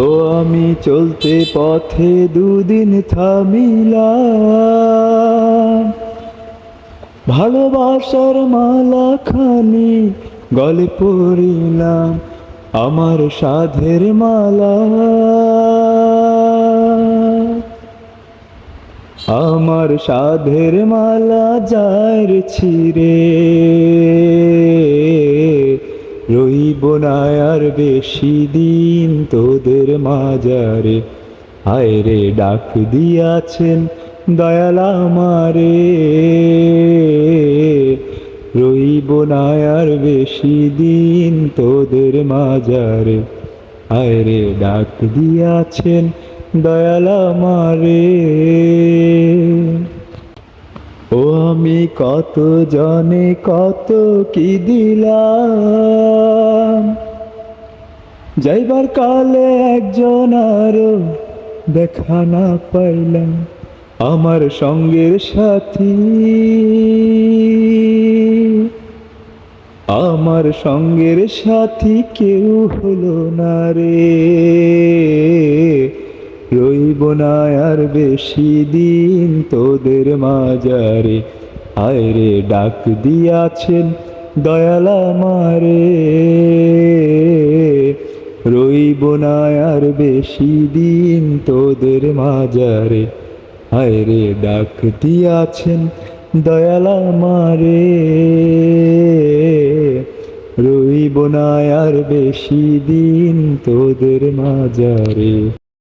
ও আমি চলতে পথে দুদিন থামিলাম, ভালোবাসার মালা খানি গলে পরিলাম, আমার সাধের মালা, আমার সাধের মালা যার ছিঁড়ে রইব না আর বেশি দিন তোদের মাজারে। হায় রে ডাক দিয়াছেন দয়াল আমারে, রইব না আর বেশি দিন তোদের মাজারে। হায় রে ডাক দিয়াছেন দয়াল আমারে। ও আমি কত জনে কত কি দিলাম, যাইবার কালে একজন আরো দেখা না পাইলাম, আমার সঙ্গের সাথী, আমার সঙ্গের সাথী কেউ হলো না রে, রইব না আর বেশি দিন তোদের মাজারে। হায় রে ডাক দিয়াছেন দয়াল আমারে, রইব না আর বেশি দিন তোদের মাজারে। হায় রে ডাক দিয়াছেন দয়াল আমারে, রইব না আর বেশি দিন তোদের মাজারে।